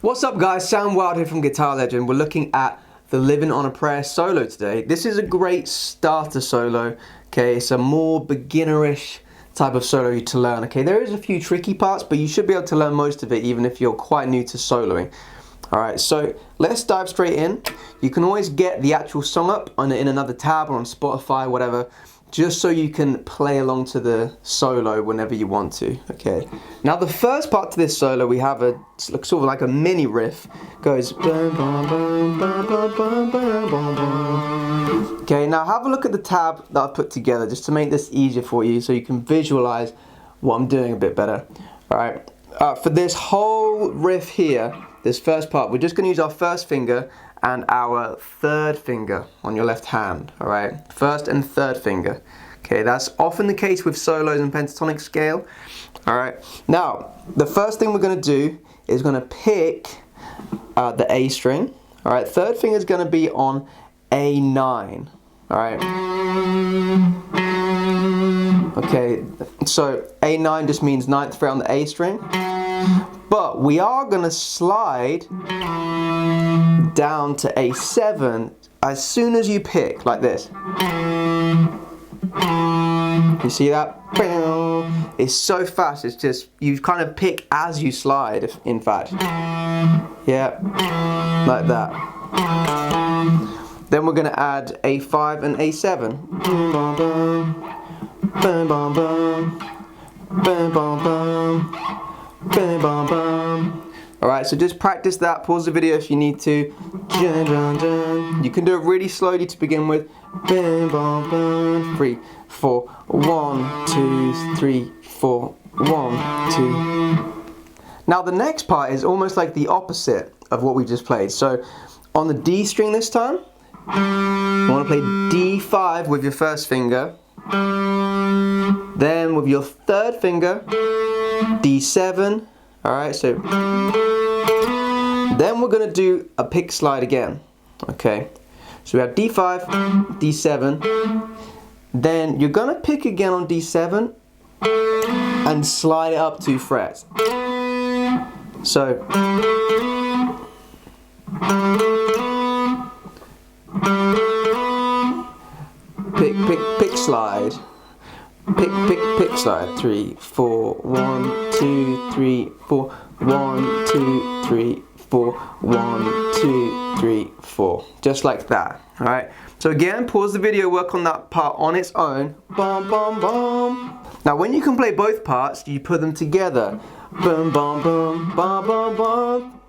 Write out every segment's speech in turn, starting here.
What's up guys, Sam Wild here from Guitar Legend. We're looking at the Livin on a Prayer solo today. This is a great starter solo, okay? It's a more beginnerish type of solo to learn, okay? There is a few tricky parts, but you should be able to learn most of it even if you're quite new to soloing. Alright, so let's dive straight in. You can always get the actual song up in another tab or on Spotify, whatever, just so you can play along to the solo whenever you want to, okay? Now the first part to this solo, we have a sort of like a mini riff. Goes bum, bum, bum, bum, bum, bum, bum, bum. Okay, now have a look at the tab that I've put together just to make this easier for you so you can visualize what I'm doing a bit better. Alright, for this whole riff here, this first part, we're just going to use our first finger and our third finger on your left hand, alright? First and third finger. Okay, that's often the case with solos and pentatonic scale. Alright, now, the first thing we're going to do is going to pick the A string. Alright, third finger is going to be on A9. Alright. Okay, so A9 just means ninth fret on the A string. But we are going to slide down to A7 as soon as you pick, like this. You see that? It's so fast, it's just, you kind of pick as you slide, in fact. Yeah, like that. Then we're going to add A5 and A7. Alright, so just practice that, pause the video if you need to. You can do it really slowly to begin with. 3, 4, 1, 2, 3, 4, 1, 2. Now the next part is almost like the opposite of what we just played. So on the D string this time, you want to play D5 with your first finger. Then with your third finger, D7. Alright, so then we're going to do a pick slide again. Okay, so we have D5, D7. Then you're going to pick again on D7 and slide it up 2 frets. So pick slide. Pick slide. 3, 4, 1, 2, 3, 4, 1, 2, 3, 4, 1, 2, 3, 4. Just like that. Alright. So again, pause the video, work on that part on its own. Bum, bum, bum. Now when you can play both parts, you put them together. Bum, bum, bum, bum, bum, bum.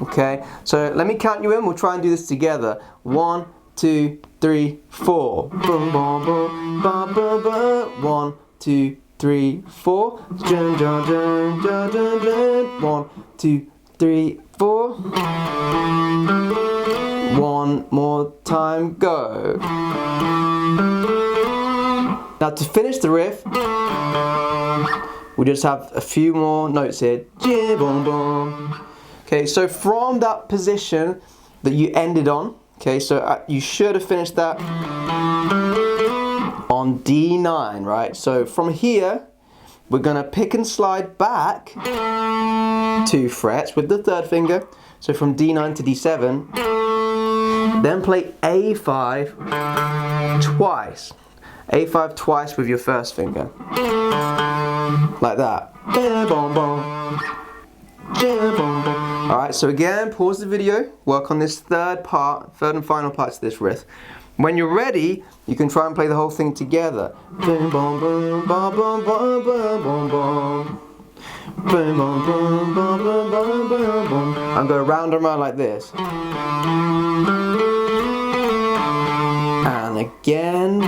Okay, so let me count you in, we'll try and do this together. 1, 2, 3, 4. Boom, boom, boom, bum, bum, bum. 1, 2, 3, 4. Dun, dun, dun, dun, dun, dun. 1, 2, 3, 4. One more time, go. Now to finish the riff, we just have a few more notes here. Boom, boom. Okay, so from that position that you ended on, okay, so you should have finished that on D9, right? So from here, we're gonna pick and slide back 2 frets with the third finger. So from D9 to D7, then play A5 twice. A5 twice with your first finger. Like that. Alright, so again, pause the video, work on this third and final part to this riff. When you're ready, you can try and play the whole thing together. And go round and round like this. And again.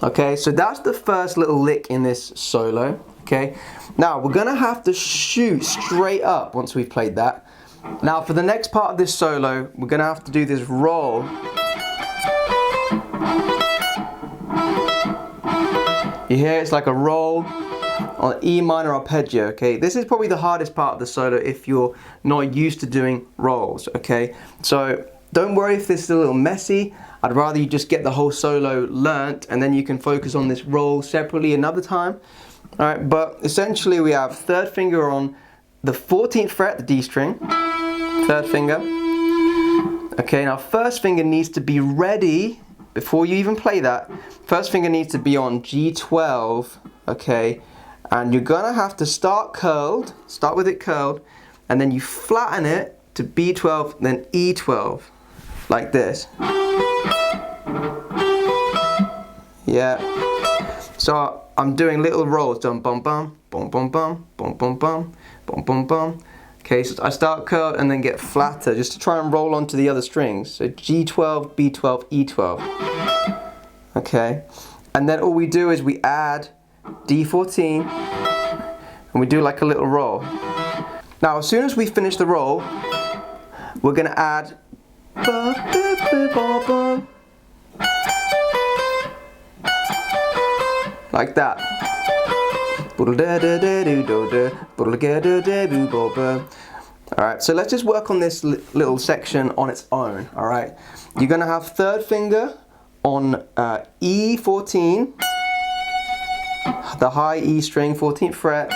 Okay, so that's the first little lick in this solo. Okay, now we're gonna have to shoot straight up once we've played that. Now for the next part of this solo, we're gonna have to do this roll. You hear it's like a roll on E minor arpeggio, okay? This is probably the hardest part of the solo if you're not used to doing rolls, okay? So don't worry if this is a little messy. I'd rather you just get the whole solo learnt and then you can focus on this roll separately another time. Alright, but essentially we have third finger on the 14th fret, the D string, third finger. Okay, now first finger needs to be ready before you even play that. First finger needs to be on G12, okay, and you're gonna have to start with it curled, and then you flatten it to B12, then E12, like this. Yeah. So I'm doing little rolls, dum bum bum, bum bum bum, bum bum bum, bum bum bum. Okay, so I start curled and then get flatter just to try and roll onto the other strings. So G12, B12, E12. Okay, and then all we do is we add D14 and we do like a little roll. Now as soon as we finish the roll, we're gonna add like that. Alright, so let's just work on this little section on its own. Alright, you're going to have third finger on E14, the high E string, 14th fret.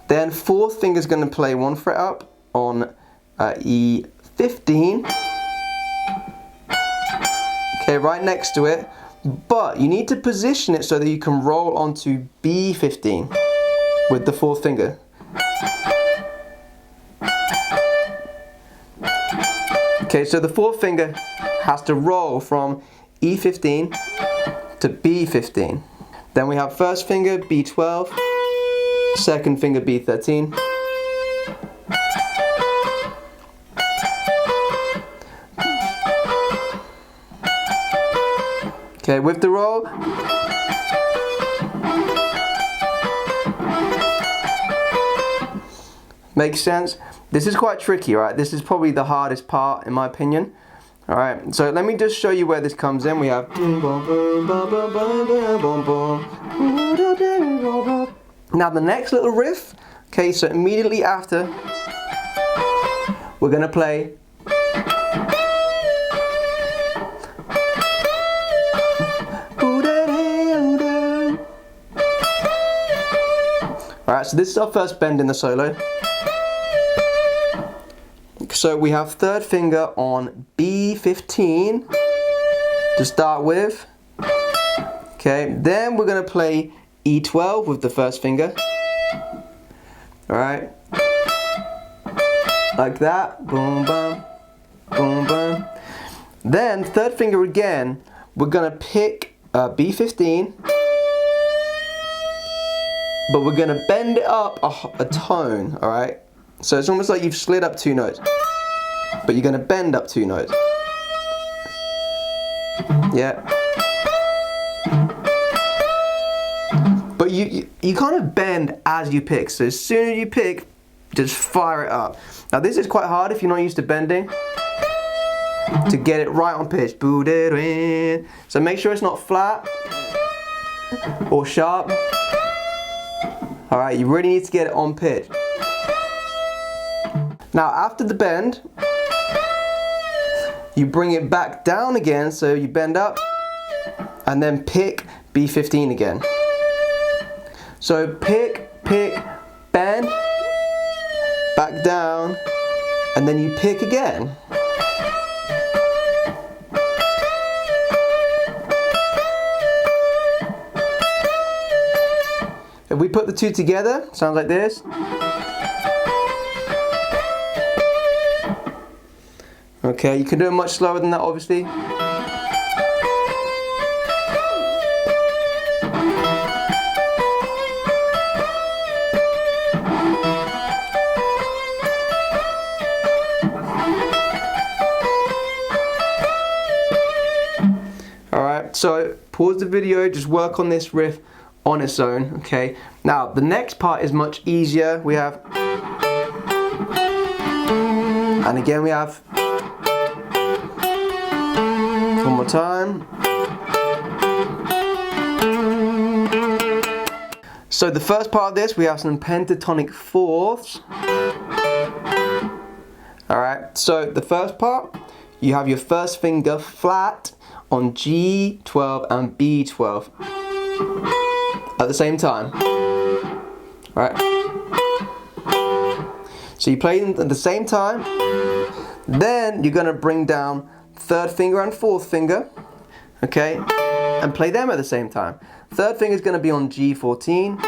Then fourth finger is going to play one fret up on E15. Okay, right next to it. But you need to position it so that you can roll onto B15 with the fourth finger. Okay, so the fourth finger has to roll from E15 to B15. Then we have first finger B12, second finger B13. Okay, with the roll. Makes sense? This is quite tricky, right? This is probably the hardest part in my opinion. Alright, so let me just show you where this comes in. We have now the next little riff. Okay, so immediately after we're gonna play Alright, so this is our first bend in the solo. So we have third finger on B15 to start with. Okay, then we're going to play E12 with the first finger. Alright, like that. Boom, bum, boom, bum. Then third finger again, we're going to pick B15. But we're going to bend it up a tone, alright? So it's almost like you've slid up 2 notes. But you're going to bend up 2 notes. Yeah. But you kind of bend as you pick. So as soon as you pick, just fire it up. Now this is quite hard if you're not used to bending. To get it right on pitch. So make sure it's not flat or sharp. Alright, you really need to get it on pitch. Now after the bend, you bring it back down again, so you bend up and then pick B15 again. So pick, bend, back down, and then you pick again. If we put the two together, sounds like this. Okay, you can do it much slower than that, obviously. Alright, so pause the video, just work on this riff on its own, okay? Now, the next part is much easier. We have, and again we have, one more time. So the first part of this, we have some pentatonic fourths. Alright, so the first part, you have your first finger flat on G12 and B12. at the same time. Right? So you play them at the same time. Then you're going to bring down third finger and fourth finger, okay, and play them at the same time. Third finger is going to be on G14.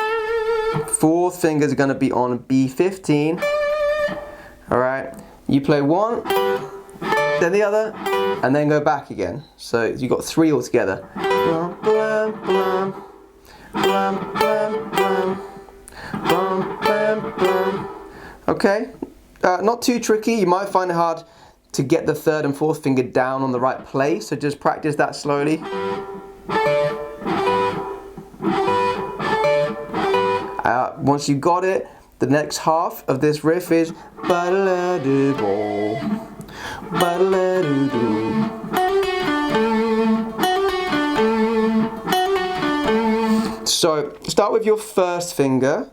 Fourth finger is going to be on B15. All right. You play one, then the other, and then go back again. So you've got three altogether. Okay, not too tricky. You might find it hard to get the third and fourth finger down on the right place, so just practice that slowly. Once you got it, the next half of this riff is ba-da-la-do-bo, ba-da-la-do-do. So start with your first finger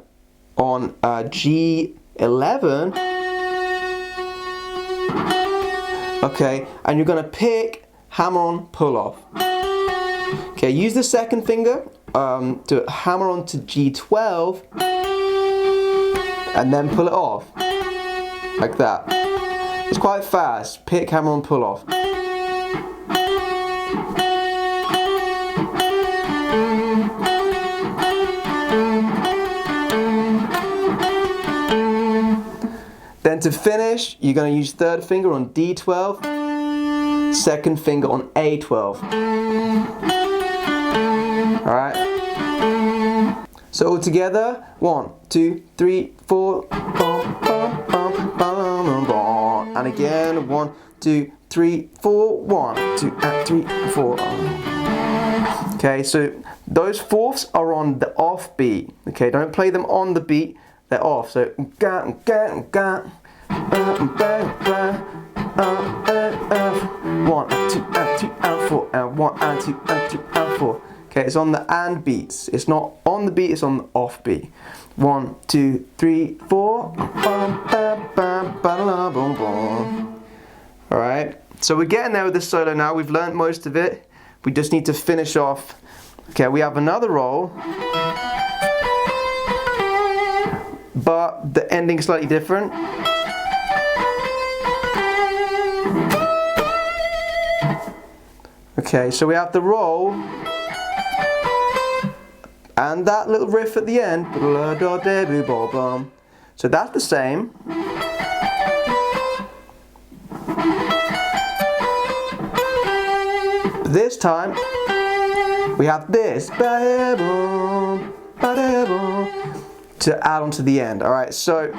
on G11. Okay, and you're gonna pick hammer on, pull off. Okay, use the second finger to hammer on to G12 and then pull it off, like that. It's quite fast. Pick, hammer on, pull off. Then to finish, you're going to use third finger on D12, second finger on A12. Alright? So all together, 1, 2, 3, 4, and again, 1, 2, 3, 4, 1, 2, 3, 4. Okay, so those fourths are on the off beat. Okay, don't play them on the beat, they're off. So 1, 2, 4, and 1, 2, 4. Okay, it's on the and beats. It's not on the beat, it's on the off beat. 1, 2, 3, 4. Alright, so we're getting there with this solo now. We've learned most of it. We just need to finish off. Okay, we have another roll, but the ending is slightly different. Okay, so we have the roll and that little riff at the end. So that's the same. This time we have this to add on to the end. Alright, so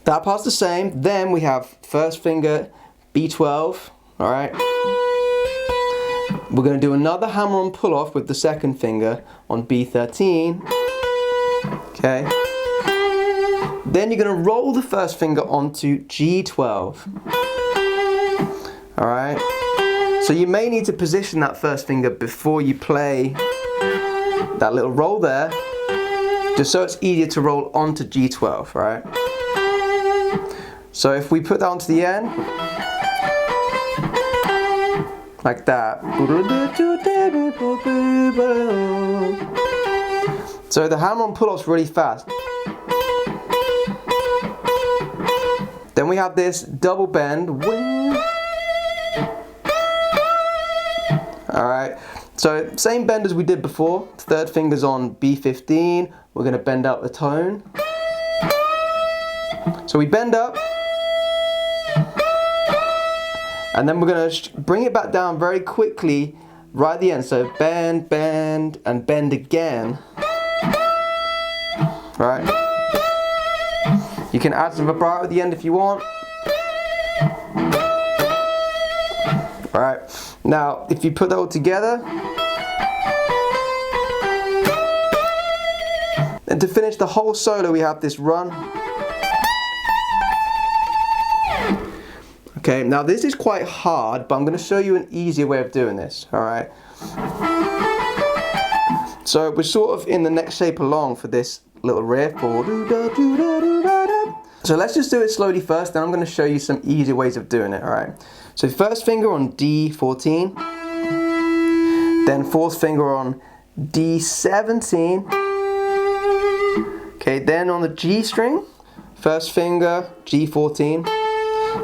that part's the same. Then we have first finger B12. Alright. We're going to do another hammer on pull off with the second finger on B13. Okay. Then you're going to roll the first finger onto G12. Alright. So you may need to position that first finger before you play that little roll there, just so it's easier to roll onto G12, right? So if we put that onto the end, like that. So the hammer on pull-off's really fast. Then we have this double bend. Alright, so same bend as we did before. Third finger's on B15. We're going to bend up the tone. So we bend up. And then we're going to bring it back down very quickly right at the end. So bend, bend, and bend again. Right. You can add some vibrato at the end if you want. Alright. Now, if you put that all together, and to finish the whole solo, we have this run. Okay, now this is quite hard, but I'm going to show you an easier way of doing this, alright? So we're sort of in the next shape along for this little riff. So let's just do it slowly first, then I'm going to show you some easier ways of doing it, alright? So first finger on D14, then fourth finger on D17. Okay, then on the G string, first finger, G14,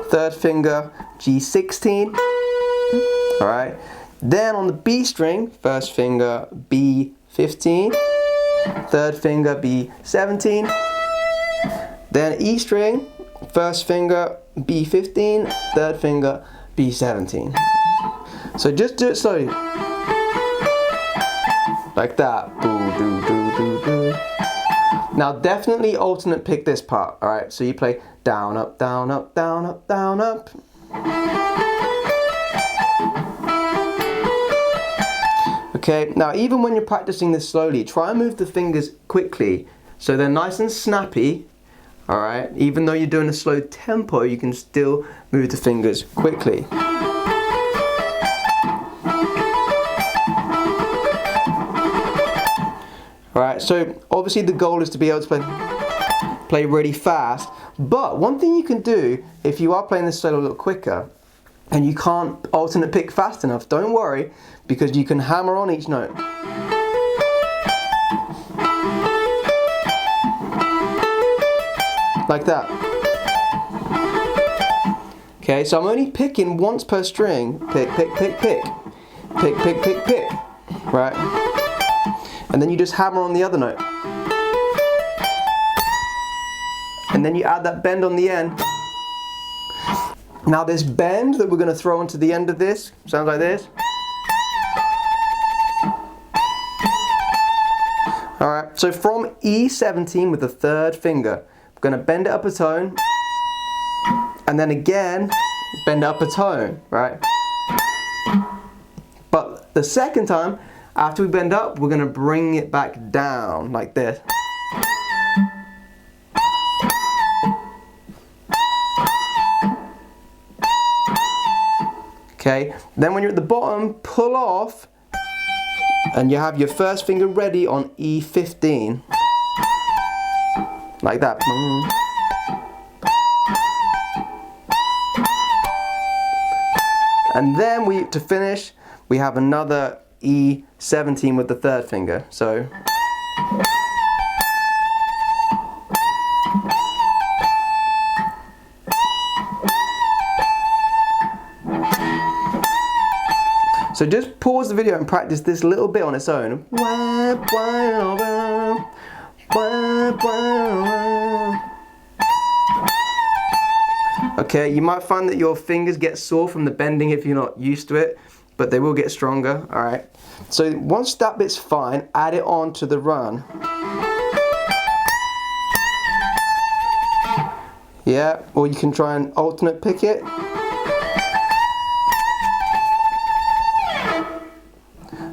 third finger, G16. All right, then on the B string, first finger, B15, third finger, B17, then E string, first finger, B15, third finger, B17. So just do it slowly. Like that. Now definitely alternate pick this part, alright? So you play down, up, down, up, down, up, down, up. Okay, now even when you're practicing this slowly, try and move the fingers quickly so they're nice and snappy, alright? Even though you're doing a slow tempo, you can still move the fingers quickly. Alright, so obviously the goal is to be able to play really fast, but one thing you can do if you are playing this solo a little quicker and you can't alternate pick fast enough, don't worry, because you can hammer on each note. Like that. Okay, so I'm only picking once per string. Pick, pick, pick, pick. Pick, pick, pick, pick. Right? And then you just hammer on the other note. And then you add that bend on the end. Now this bend that we're going to throw onto the end of this sounds like this. Alright, so from E17 with the third finger, we're going to bend it up a tone, and then again, bend it up a tone, right? But the second time, after we bend up, we're going to bring it back down, like this. Okay, then when you're at the bottom, pull off, and you have your first finger ready on E15. Like that. And then to finish, we have another E17 with the third finger. So just pause the video and practice this little bit on its own. Okay, you might find that your fingers get sore from the bending if you're not used to it, but they will get stronger, alright? So once that bit's fine, add it on to the run. Yeah, or you can try and alternate pick it.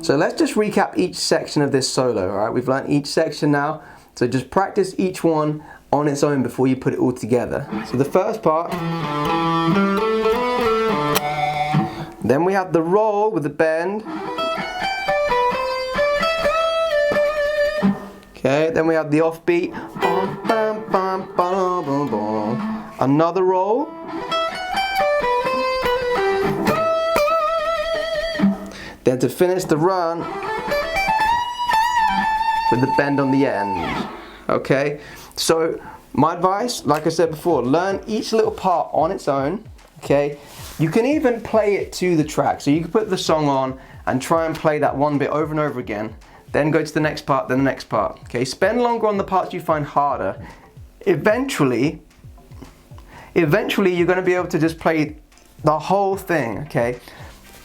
So let's just recap each section of this solo, alright? We've learned each section now, so just practice each one on its own before you put it all together. So the first part, then we have the roll with the bend. Okay, then we have the offbeat. Another roll. Then to finish the run with the bend on the end. Okay, so my advice, like I said before, learn each little part on its own. Okay, you can even play it to the track. So you can put the song on and try and play that one bit over and over again. Then go to the next part, then the next part. Okay, spend longer on the parts you find harder. Eventually you're going to be able to just play the whole thing. Okay.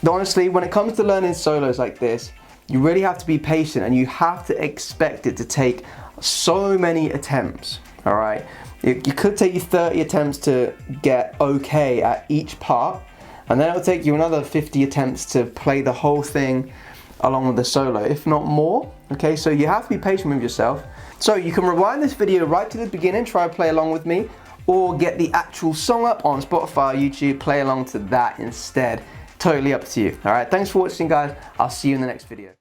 Honestly, when it comes to learning solos like this, you really have to be patient and you have to expect it to take so many attempts, all right? It could take you 30 attempts to get okay at each part, and then it'll take you another 50 attempts to play the whole thing along with the solo, if not more, okay? So you have to be patient with yourself. So you can rewind this video right to the beginning, try and play along with me, or get the actual song up on Spotify or YouTube, play along to that instead. Totally up to you. Alright, thanks for watching guys. I'll see you in the next video.